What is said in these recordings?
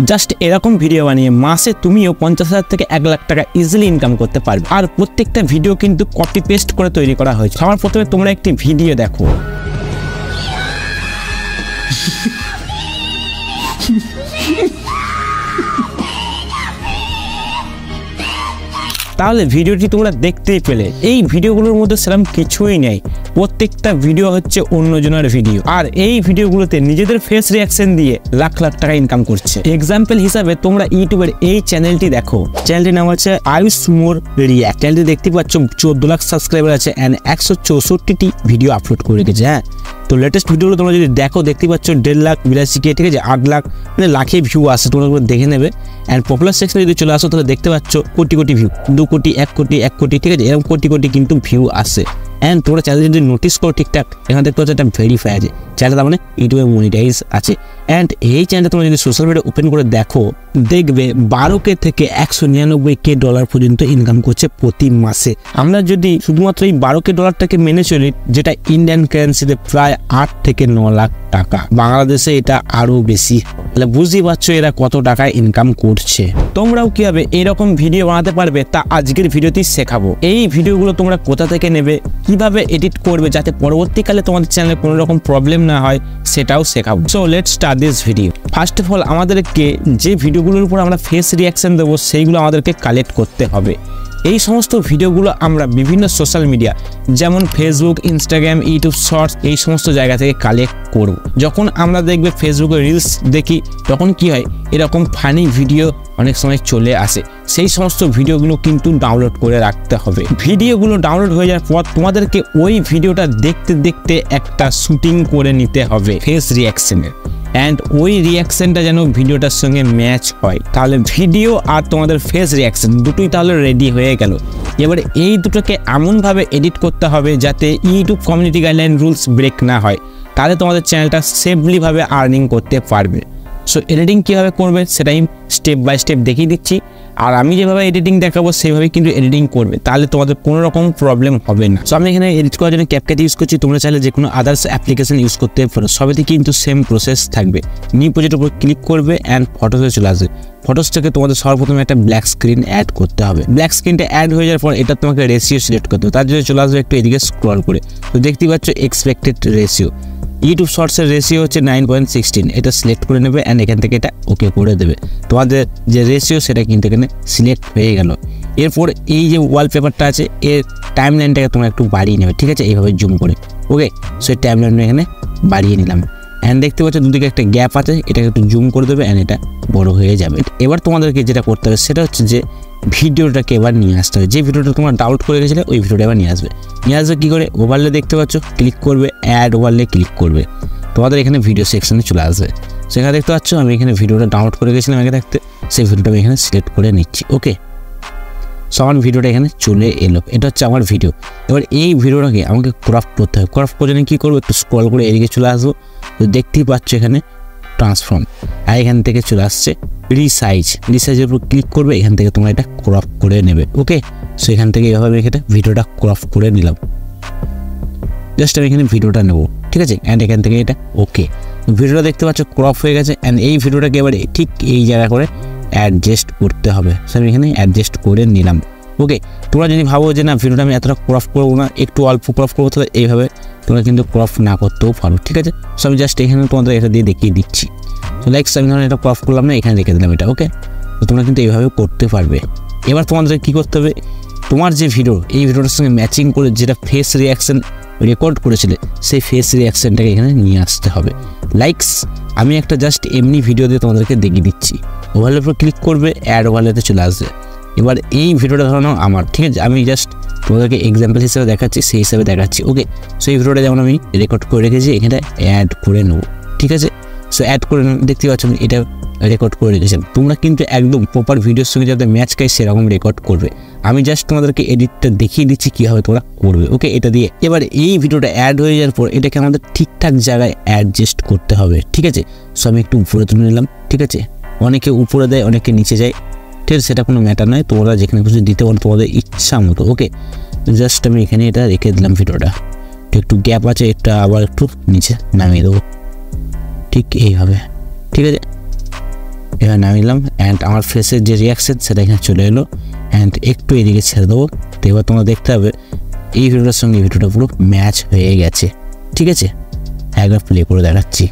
Just এরকম video বানিয়ে মাসে তুমিও 50,000 থেকে 1 লাখ টাকা ইজিলি ইনকাম করতে পারবে। আর প্রত্যেকটা ভিডিও কিন্তু কপি পেস্ট করে তৈরি করা হয়েছে। সবার প্রথমে তোমরা একটি ভিডিও দেখো, তাহলে ভিডিওটি তোমরা দেখতেই পেলে। এই ভিডিওগুলোর মধ্যে সেরকম কিছুই নেই, প্রত্যেকটা ভিডিও হচ্ছে অন্যজনের ভিডিও, আর এই ভিডিওগুলোতে নিজেদের ফেস রিয়াকশন দিয়ে লাখ লাখ টাকা ইনকাম করছে। এক্সাম্পল হিসাবে তোমরা ইউটিউবের এই চ্যানেলটি দেখো, চ্যানেলটির নাম হচ্ছে আয়ুষ মোর রিয়াক্ট। চ্যানেলটি দেখতে পাচ্ছ 14 লাখ সাবস্ক্রাইবার আছে এন্ড 164টি ভিডিও আপলোড করে রেখেছে। হ্যাঁ, তো লেটেস্ট ভিডিওগুলো তোমরা যদি দেখো দেখতে পাচ্ছ 1.5 লাখ 82K, ঠিক আছে, 8 লাখ মানে লাখে ভিউ আসে, তোমরা দেখে নেবে। অ্যান্ড পপুলার সেকশনে যদি চলে আসো তাহলে দেখতে পাচ্ছ কোটি কোটি ভিউ, 2 কোটি 1 কোটি 1 কোটি, ঠিক আছে, এরকম কোটি কোটি কিন্তু ভিউ আসে। অ্যান্ড তোমরা চ্যানেল যদি নোটিস করো ঠিকঠাক, এখানে দেখতে পাচ্ছ একটা ভেরিফাই আছে, চ্যানেলটা মানে ইউটিউবে মনিটাইজ আছে। অ্যান্ড এই চ্যানেলটা তোমরা যদি সোশ্যাল মিডিয়া ওপেন করে দেখো দেখবে 12K থেকে 199K ডলার পর্যন্ত ইনকাম করছে প্রতি মাসে। আমরা যদি শুধুমাত্র এই 12K ডলারটাকে মেনে চলি, যেটা ইন্ডিয়ান কারেন্সিতে প্রায় 8 থেকে 9 লাখ টাকা, বাংলাদেশে এটা আরো বেশি। তাহলে বুঝতেই পারছো এরা কত টাকা ইনকাম করছে। তোমরাও কিভাবে এরকম ভিডিও বানাতে পারবে তা আজকের ভিডিওতেই শেখাবো। এই ভিডিওগুলো তোমরা কোথা থেকে নেবে, কিভাবে এডিট করবে যাতে পরবর্তীকালে তোমাদের চ্যানেলে কোনো রকম প্রবলেম না হয়, সেটাও শেখাবো। So let's start this video. First of all আমাদেরকে যে ভিডিওগুলোর উপর আমরা ফেস রিয়াকশন দেবো সেইগুলো আমাদেরকে কালেক্ট করতে হবে। এই সমস্ত ভিডিওগুলো আমরা বিভিন্ন সোশ্যাল মিডিয়া যেমন ফেসবুক, ইনস্টাগ্রাম, ইউটিউব শর্টস এই সমস্ত জায়গা থেকে কালেক্ট করব। যখন আমরা দেখবে ফেসবুকে রিলস দেখি তখন কি হয়, এরকম ফানি ভিডিও অনেক সময় চলে আসে, সেই সমস্ত ভিডিওগুলো কিন্তু ডাউনলোড করে রাখতে হবে। ভিডিওগুলো ডাউনলোড হয়ে যাওয়ার পর তোমাদেরকে ওই ভিডিওটা দেখতে দেখতে একটা শুটিং করে নিতে হবে ফেস রিয়াকশনের। অ্যান্ড ওই রিয়াকশনটা যেন ভিডিওটার সঙ্গে ম্যাচ হয়, তাহলে ভিডিও আর তোমাদের ফেস রিয়াকশন দুটোই তাহলে রেডি হয়ে গেল। এবারে এই দুটোকে এমনভাবে এডিট করতে হবে যাতে YouTube community guideline rules break না হয়, তাহলে তোমাদের চ্যানেলটা সেফলিভাবে আর্নিং করতে পারবে। সো এডিটিং কীভাবে করবে সেটাই স্টেপ বাই স্টেপ দেখিয়ে দিচ্ছি, আর আমি যেভাবে এডিটিং দেখাবো সেইভাবে কিন্তু এডিটিং করবে, তাহলে তোমাদের কোনো রকম প্রবলেম হবে না। সো আমি এখানে এডিট করার জন্য ক্যাপকাট ইউজ করছি, তোমরা চাইলে যে কোনো আদার্স অ্যাপ্লিকেশন ইউজ করতে পারো, সবেতে কিন্তু সেম প্রসেস থাকবে। নিউ প্রজেক্টের উপর ক্লিক করবে অ্যান্ড ফটোসে চলে আসবে। ফটোসটাকে তোমাদের সর্বপ্রথমে একটা ব্ল্যাক স্ক্রিন অ্যাড করতে হবে। ব্ল্যাক স্ক্রিনটা অ্যাড হয়ে যাওয়ার পর এটা তোমাকে রেশিও সিলেক্ট করতে হবে, তার জন্য চলে আসবে একটু এদিকে স্ক্রল করে। তো দেখতেই পাচ্ছ এক্সপেক্টেড রেশিও, ইউটিউব শর্টসের রেশিও হচ্ছে 9.16, এটা সিলেক্ট করে নেবে অ্যান্ড এখান থেকে এটা ওকে করে দেবে। তোমাদের যে রেশিও সেটা কিন্তু এখানে সিলেক্ট হয়ে গেল। এরপর এই যে ওয়ালপেপারটা আছে এর টাইম লাইনটাকে তোমরা একটু বাড়িয়ে নেবে, ঠিক আছে, এইভাবে জুম করে। ওকে, সো এই টাইম লাইনটা এখানে বাড়িয়ে নিলাম। অ্যান্ড দেখতে পাচ্ছ দুদিকে একটা গ্যাপ আছে, এটাকে একটু জুম করে দেবে অ্যান্ড এটা বড় হয়ে যাবে। এবার তোমাদেরকে যেটা করতে হবে সেটা হচ্ছে যে ভিডিওটাকে এবার নিয়ে আসতে হবে। যে ভিডিওটা তোমরা ডাউনলোড করে গেছিলে ওই ভিডিওটা এবার নিয়ে আসবে। কী করে, ওভারলে দেখতে পাচ্ছ, ক্লিক করবে, অ্যাড ওভারলে ক্লিক করবে, তোমাদের এখানে ভিডিও সেকশনে চলে আসবে। সেখানে দেখতে পাচ্ছ আমি এখানে ভিডিওটা ডাউনলোড করে গেছিলাম আগে থাকতে, সেই ভিডিওটা আমি এখানে সিলেক্ট করে নিচ্ছি। ওকে, সো আমার ভিডিওটা এখানে চলে এলো, এটা হচ্ছে আমার ভিডিও। এবার এই ভিডিওটাকে আমাকে ক্রপ করতে হবে। ক্রপ করে কী করবো, একটু স্ক্রল করে এদিকে চলে আসবো। তো দেখতেই পাচ্ছ এখানে ট্রান্সফর্ম, আর এখান থেকে চলে আসছে রিসাইজের উপর ক্লিক করবে, এখান থেকে তোমরা এটা ক্রপ করে নেবে। ওকে, সো এখান থেকে এভাবে এখানে ভিডিওটা ক্রপ করে নিলাম। জাস্ট আমি এখানে ভিডিওটা নেবো, ঠিক আছে, অ্যান্ড এখান থেকে এটা ওকে, ভিডিওটা দেখতে পাচ্ছ ক্রপ হয়ে গেছে। অ্যান্ড এই ভিডিওটাকে এবারে ঠিক এই জায়গা করে অ্যাডজাস্ট করতে হবে। সো আমি এখানে অ্যাডজাস্ট করে নিলাম। ওকে, তোমরা যদি ভাবো যে না ভিডিওটা আমি এতটা ক্রপ করবো না, একটু অল্প ক্রপ করবো, তাহলে এইভাবে তোমরা কিন্তু ক্রপ না করতেও পারো, ঠিক আছে। সো আমি জাস্ট এখানে তোমাদের এটা দিয়ে দেখিয়ে দিচ্ছি। তো লাইক আমি ধরুন এটা ক্রপ করলাম না, এখানে রেখে দিলাম এটা। ওকে, তো তোমরা কিন্তু এইভাবে করতে পারবে। এবার তোমাদের কী করতে হবে, তোমার যে ভিডিও এই ভিডিওটার সঙ্গে ম্যাচিং করে যেটা ফেস রিয়াকশন রেকর্ড করেছিলে সেই ফেস রিয়াকশনটাকে এখানে নিয়ে আসতে হবে। লাইকস আমি একটা জাস্ট এমনি ভিডিও দিয়ে তোমাদেরকে দেখিয়ে দিচ্ছি। ওভারলের উপর ক্লিক করবে, অ্যাড ওভারলেতে চলে আসবে। এবার এই ভিডিওটা ধরো আমার, ঠিক আছে, আমি জাস্ট তোমাদেরকে এক্সাম্পল হিসেবে দেখাচ্ছি, সেই হিসাবে দেখাচ্ছি। ওকে, সো এই ভিডিওটা যেমন আমি রেকর্ড করে রেখেছি এখানে অ্যাড করে নেবো, ঠিক আছে। সো অ্যাড করে দেখতে পাচ্ছ আমি এটা রেকর্ড করে রেখেছেন। তোমরা কিন্তু একদম প্রপার ভিডিওর সঙ্গে যাতে ম্যাচ খায় সেরকম রেকর্ড করবে। আমি জাস্ট তোমাদেরকে এডিটটা দেখিয়ে দিচ্ছি কীভাবে তোমরা করবে। ওকে, এটা দিয়ে এবার এই ভিডিওটা অ্যাড হয়ে যাওয়ার পর এটাকে আমাদের ঠিকঠাক জায়গায় অ্যাডজাস্ট করতে হবে, ঠিক আছে। সো আমি একটু উপরে তুলে নিলাম, ঠিক আছে, অনেকে উপরে দেয় অনেকে নিচে যায়, ঠিক আছে, সেটা কোনো ম্যাটার নয়, তোমরা যেখানে কিছু দিতে পারো তোমাদের ইচ্ছা মতো। ওকে, জাস্ট আমি এখানে এটা রেখে দিলাম ভিডিওটা, একটু গ্যাপ আছে, এটা আবার একটু নিচে নামিয়ে দেবো, ঠিক এইভাবে, ঠিক আছে। এখানে নামিয়ে নিলাম অ্যান্ড আমার ফেসের যে রিয়াকশন সেটা এখানে চলে এলো অ্যান্ড একটু এদিকে ছেড়ে দেবো। তো এবার তোমরা দেখতে হবে এই ভিডিওটার সঙ্গে ভিডিওটা পুরো ম্যাচ হয়ে গেছে। ঠিক আছে, একবার প্লে করে দেখাচ্ছি।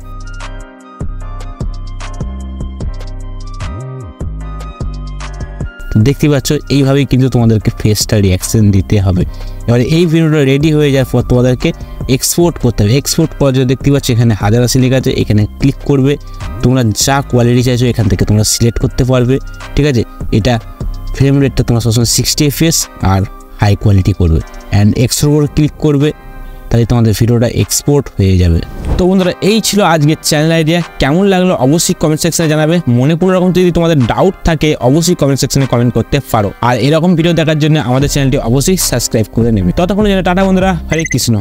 দেখতে পাচ্ছ এইভাবেই কিন্তু তোমাদেরকে ফেসটা রিয়াকশন দিতে হবে। এবারে এই ভিডিওটা রেডি হয়ে যাওয়ার পর তোমাদেরকে এক্সপোর্ট করতে হবে। এক্সপোর্ট করার জন্য দেখতে পাচ্ছ এখানে 1080 লেখা আছে, এখানে ক্লিক করবে। তোমরা যা কোয়ালিটি চাইছো এখান থেকে তোমরা সিলেক্ট করতে পারবে। ঠিক আছে, এটা ফ্রেম রেটটা তোমরা সবসময় 60 fps আর হাই কোয়ালিটি করবে অ্যান্ড এক্সপোর্ট ক্লিক করবে, তাহলে তোমাদের ভিডিওটা এক্সপোর্ট হয়ে যাবে। তো বন্ধুরা এই ছিল আজকের চ্যানেল আইডিয়া। কেমন লাগলো অবশ্যই কমেন্ট সেকশনে জানাবে। মনে কোনো রকম যদি তোমাদের ডাউট থাকে অবশ্যই কমেন্ট সেকশনে কমেন্ট করতে পারো। আর এরকম ভিডিও দেখার জন্য আমাদের চ্যানেলটি অবশ্যই সাবস্ক্রাইব করে নেবে। ততক্ষণ টাটা বন্ধুরা, হরে কৃষ্ণ।